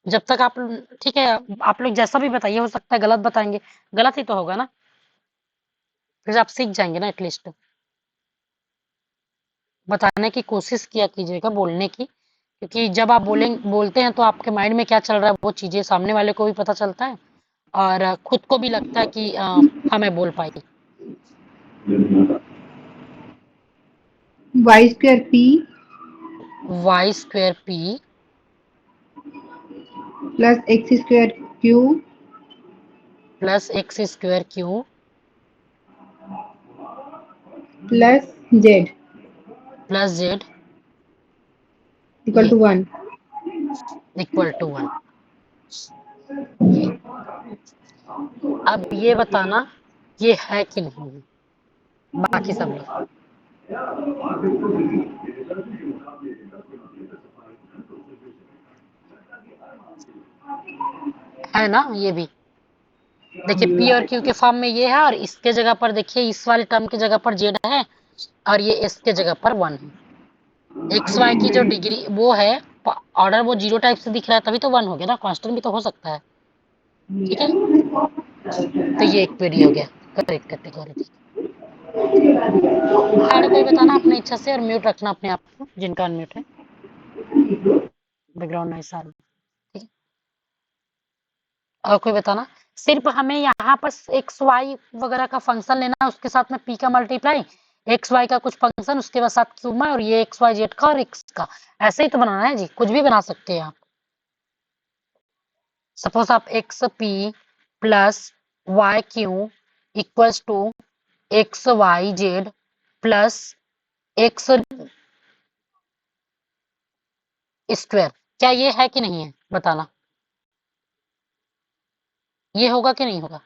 जब तक आप, ठीक है आप लोग जैसा भी बताइए, हो सकता है गलत बताएंगे, गलत ही तो होगा ना, फिर आप सीख जाएंगे ना एटलीस्ट। बताने की कोशिश किया कीजिएगा, बोलने की, क्योंकि जब आप बोलते हैं तो आपके माइंड में क्या चल रहा है वो चीजें सामने वाले को भी पता चलता है, और खुद को भी लगता है कि हाँ मैं बोल पाई। Y square P Y square P plus X square Q plus X square Q plus Z plus Z equal ये टू 1। Equal to 1। ये अब ये बताना ये है कि नहीं है, बाकी सब लोग है ना ये भी। देखिए पी और क्यू के फॉर्म में ये है, और इसके जगह पर देखिए इस वाले टर्म की जगह पर जेड है, और ये एस के जगह पर 1 है। एक्स वाई की जो डिग्री वो है, ऑर्डर वो जीरो टाइप से दिख रहा है, तभी तो 1 हो गया ना, कांस्टेंट भी तो हो सकता है। ठीक है, तो ये एक क्वेरी हो गया, करेक्ट कैटेगरी थी। और कोई बताना अपने इच्छा से, और म्यूट रखना अपने आप को जिनका अनम्यूट है, बैकग्राउंड नॉइस आ रही है। ठीक है, और कोई बताना। सिर्फ हमें यहाँ पर एक्स वाई वगैरह का फंक्शन लेना है, उसके साथ में पी का मल्टीप्लाई, एक्स वाई का कुछ फंक्शन, उसके बाद साथ क्यूब में, और ये एक्स वाई जेड का और एक्स का, ऐसे ही तो बनाना है जी, कुछ भी बना सकते हैं आप। सपोज आप X P plus Y Q equals to X Y Z plus X square, क्या ये है कि नहीं है बताना, ये होगा कि नहीं होगा?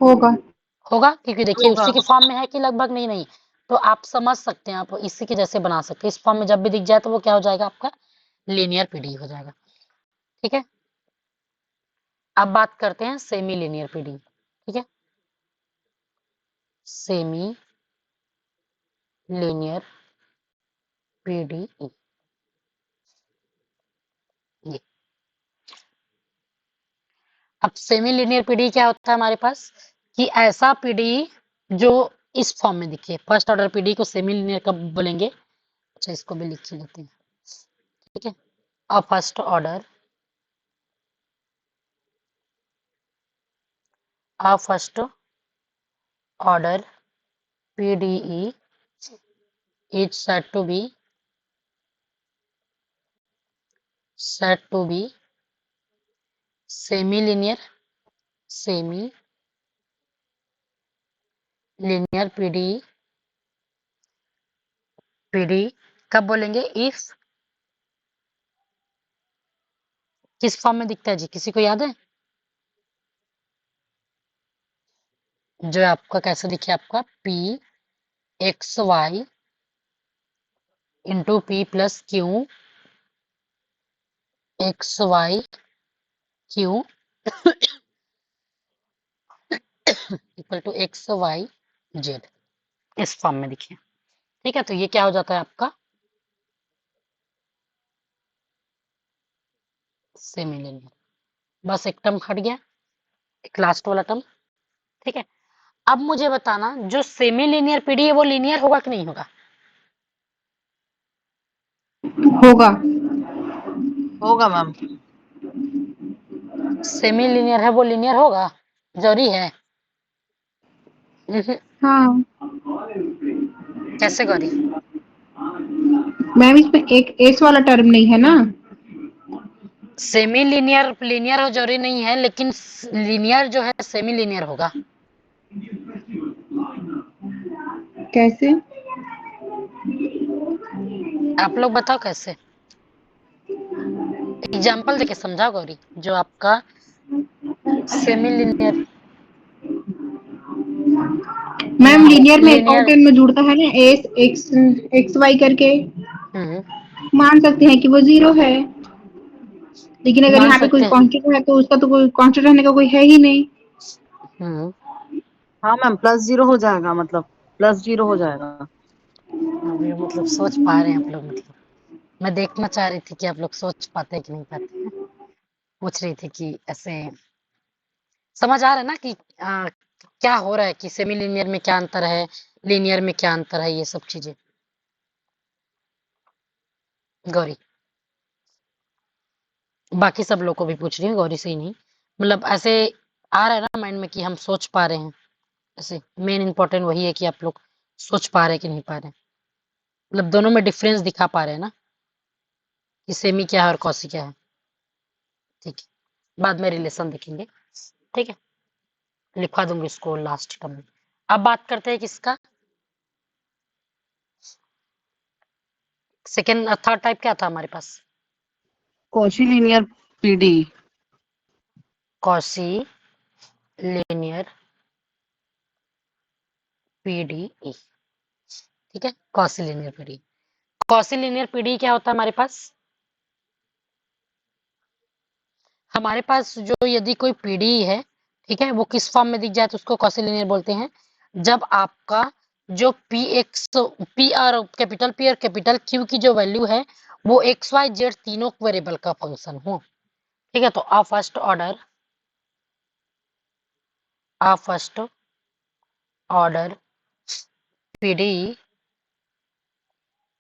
होगा। होगा, क्योंकि देखिए होगा। उसी के फॉर्म में है कि लगभग नहीं नहीं, तो आप समझ सकते हैं, आप इसी के जैसे बना सकते हैं। इस फॉर्म में जब भी दिख जाए तो वो क्या हो जाएगा, आपका लीनियर पीडी हो जाएगा। ठीक है, अब बात करते हैं सेमी लीनियर पीडी। ठीक है, सेमी लीनियर पीडी, ये अब सेमी लीनियर पीडी क्या होता है हमारे पास, कि ऐसा पीडी जो इस फॉर्म में दिखे। फर्स्ट ऑर्डर पीडी को सेमी लीनियर कब बोलेंगे? अच्छा, इसको भी लिख ही लेते हैं। ठीक है, अब फर्स्ट ऑर्डर, अब first order PDE is said to be semi-linear PDE कब बोलेंगे? इफ किस फॉर्म में दिखता है जी, किसी को याद है? जो आपका कैसे दिखे, आपका P X Y into P plus Q X Y Q equal to X Y Z, इस फॉर्म में दिखे। ठीक है, तो ये क्या हो जाता है आपका सेमी लीनियर। बस एक टर्म हट गया, एक लास्ट वाला टर्म। ठीक है, अब मुझे बताना, जो सेमी लीनियर पीडी है वो लीनियर होगा कि नहीं होगा? होगा। होगा मैम। सेमी लीनियर है वो लीनियर होगा, जरूरी है? हाँ कैसे गौरी? मैम, इसमें एक एस वाला टर्म नहीं है ना। सेमी लीनियर लीनियर हो जरूरी नहीं है, लेकिन लीनियर जो है सेमी लीनियर होगा। कैसे? आप लोग बताओ कैसे, एग्जाम्पल देके समझाओ गौरी। जो आपका सेमी लीनियर मैम, लीनियर में एक और लीनियर, टर्म में जुड़ता है ना, एस एक्स एक्स वाई करके, हम्म, मान सकते हैं कि वो जीरो है। लेकिन अगर मान यहाँ पे कोई सकते हैं। कांस्टेंट है तो उसका तो कोई कांस्टेंट रहने का कोई है ही नहीं। हम्म, हाँ मैम, प्लस जीरो हो जाएगा, मतलब प्लस जीरो हो जाएगा। अभी मतलब सोच पा रहे हैं आप लोग, मतलब मैं देखना चाह रही थी कि आप लोग सोच पाते हैं कि नहीं पाते हैं। पूछ रही थी कि ऐसे समझ आ रहा है ना कि क्या हो रहा है, कि सेमी लीनियर में क्या अंतर है, लीनियर में क्या अंतर है, ये सब चीजें। गौरी, बाकी सब लोग को भी पूछ रही हूँ, गौरी से ही नहीं, मतलब ऐसे आ रहा है ना माइंड में कि हम सोच पा रहे हैं। ऐसे मेन इंपॉर्टेंट वही है कि आप लोग सोच पा रहे हैं कि नहीं पा रहे हैं, मतलब दोनों में डिफरेंस दिखा पा रहे हैं ना, कि सेमी क्या है और कॉसी क्या है। ठीक है, बाद में रिलेशन देखेंगे। ठीक है, लिखवा दूंगी इसको लास्ट टर्म में। अब बात करते हैं किसका, सेकेंड थर्ड टाइप क्या था हमारे पास? Quasi linear PD. Quasi linear PDE. ठीक है, quasi linear PD. Quasi linear PD क्या होता है हमारे पास? हमारे पास जो यदि कोई पीडी है, ठीक है, वो किस फॉर्म में दिख जाए तो उसको कॉसी लीनियर बोलते हैं। जब आपका जो पी और कैपिटल क्यू की जो वैल्यू है वो एक्स वाई जेड तीनों वेरिएबल का फंक्शन हो। ठीक है, तो आ first order PD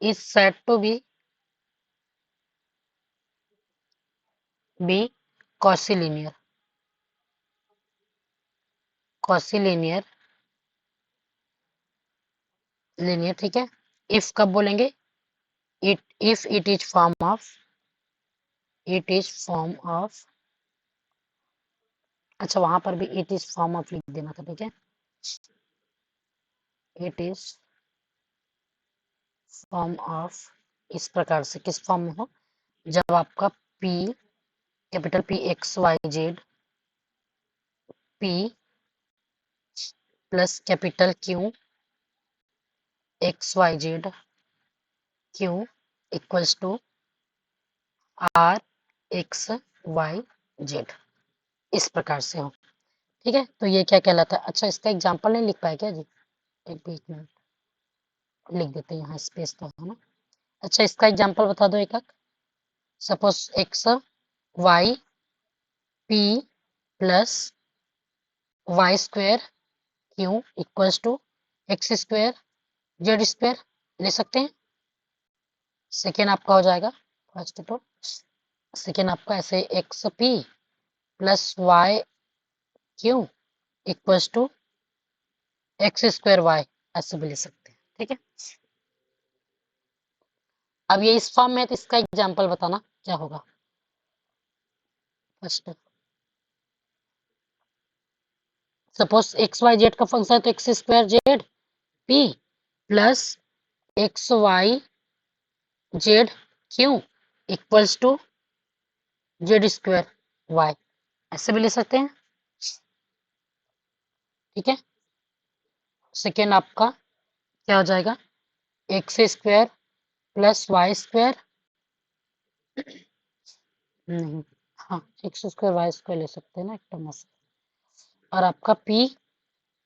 is said to be Cauchy-Linear linear, ठीक है। इफ कब बोलेंगे? If it is form of अच्छा, वहां पर भी इट इज फॉर्म ऑफ लिख देना था, ठीक है। इट इज फॉर्म ऑफ, इस प्रकार से किस फॉर्म में हो? जब आपका P capital P X Y Z P plus capital Q X Y Z Q equals to R X Y Z, इस प्रकार से हो। ठीक है, तो ये क्या कहलाता है? अच्छा, इसका एग्जाम्पल नहीं लिख पाए क्या जी? एक मिनट लिख देते हैं, यहाँ स्पेस तो है ना। अच्छा, इसका एग्जाम्पल बता दो एक। Suppose X Y P plus Y square Q equals to X square Z square ले सकते हैं। सेकेंड आपका हो जाएगा, फर्स्ट तो सेकेंड आपका ऐसे X P plus Y Q equals to X square Y, ऐसे भी ले सकते हैं। ठीक है, अब ये इस फॉर्म में है तो इसका एग्जांपल बताना क्या होगा। First suppose X Y Z का फंक्शन है तो X square Z P plus X Y Z Q equals to Z square Y, ऐसे भी ले सकते हैं। ठीक है, सेकेंड आपका क्या हो जाएगा? X square plus Y square, नहीं, हाँ, एक्स स्क्वायर वाई स्क्वायर ले सकते हैं ना एक टर्म से। और आपका p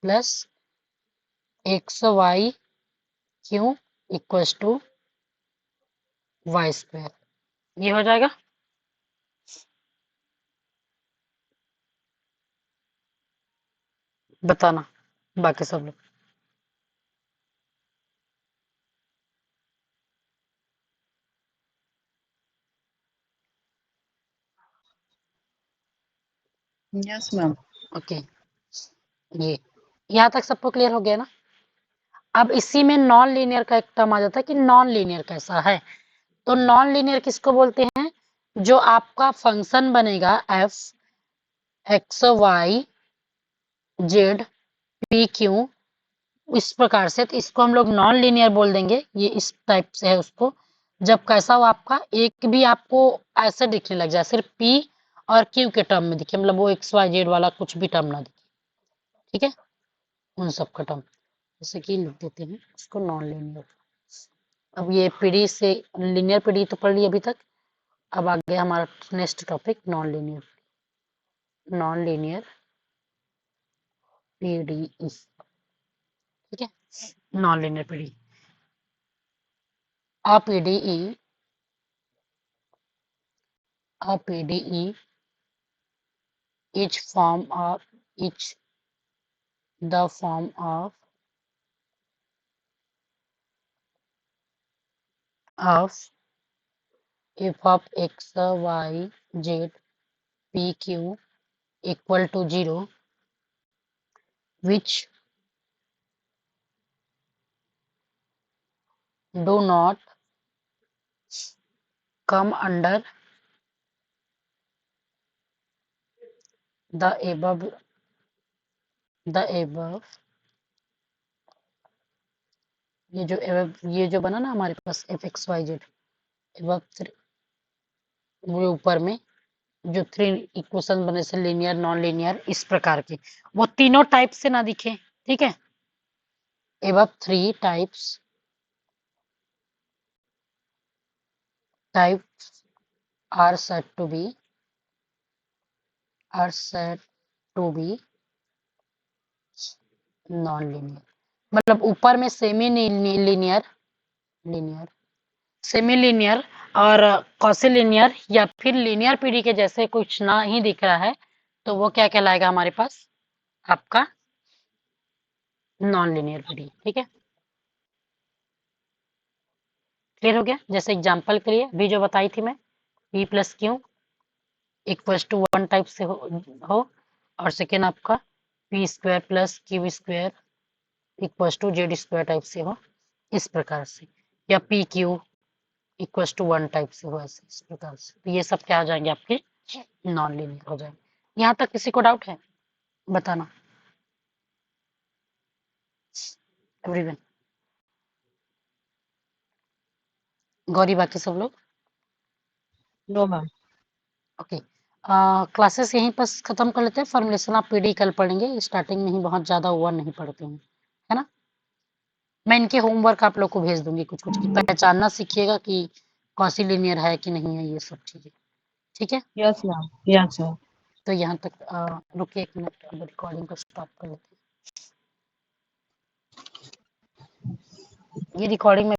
plus X Y Q equals to Y square, ये हो जाएगा। बताना बाकी सब लोग। Yes ma'am. ओके, ये यहाँ तक सबको क्लियर हो गया ना? अब इसी में नॉन लीनियर का एक टर्म आ जाता है कि नॉन लीनियर कैसा है। तो नॉन लीनियर किसको बोलते हैं? जो आपका फंक्शन बनेगा F X Y Z P Q इस प्रकार से, तो इसको हम लोग नॉन लीनियर बोल देंगे। ये इस टाइप से है उसको, जब कैसा हो आपका एक भी आपको ऐसे दिखने लग जाए, सिर्फ पी और क्यू के टर्म में दिखे, मतलब वो एक्स वाई जेड वाला कुछ भी टर्म ना दिखे। ठीक है, उन सब का टर्म जैसे कि लिख देते हैं इसको नॉन लीनियर। अब ये पीडी से लीनियर पीडी तो पढ़ ली अभी तक। अब आगे हमारा next topic non linear PD. ठीक है, non linear PD a PDE each form of each the form of f of x y z p q equal to 0 which do not come under the above ये जो बना ना हमारे पास F X Y Z above वो ऊपर में जो 3 इक्वेशन बने से लीनियर नॉन लीनियर इस प्रकार के, वो तीनों टाइप से ना दिखे। ठीक है, above 3 types types are said to be non-linear। मतलब ऊपर में सेमी लीनियर, सेमी लीनियर और कॉसी लीनियर या फिर लीनियर पीढ़ी के जैसे कुछ ना ही दिख रहा है तो वो क्या कहलाएगा हमारे पास, आपका नॉन लीनियर पीढ़ी। ठीक है, क्लियर हो गया। जैसे एग्जांपल के लिए अभी जो बताई थी मैं, p plus Q equals to 1 type से हो और सेकेंड आपका p square plus Q square equals to Z square type से हो, इस प्रकार से, या P Q equals to 1 type से हो, ऐसे इस प्रकार से। तो ये सब क्या आ जाएंगे आपके, नॉन लीनियर हो जाएंगे। यहाँ तक किसी को डाउट है, बताना एवरीवन। गौरी, बाकी सब लोग नो मैम। ओके। क्लासेस यहीं पर खत्म कर लेते हैं। फॉर्मुलेशन आप पीडी कल पढ़ेंगे, स्टार्टिंग में ही बहुत ज़्यादा ओवर नहीं पढ़ते हैं, है ना। मैं इनके होमवर्क आप लोग को भेज दूंगी कुछ कुछ की, पहचानना सीखिएगा कि कौसी लीनियर है कि नहीं है, ये सब चीज़ें। ठीक है, यस मैम, यस मैम। तो यहाँ तक रुकिए 1 मिनट, अब रिकॉर्डिंग को स्टॉप कर लेते हैं। ये रिकॉर्डिंग में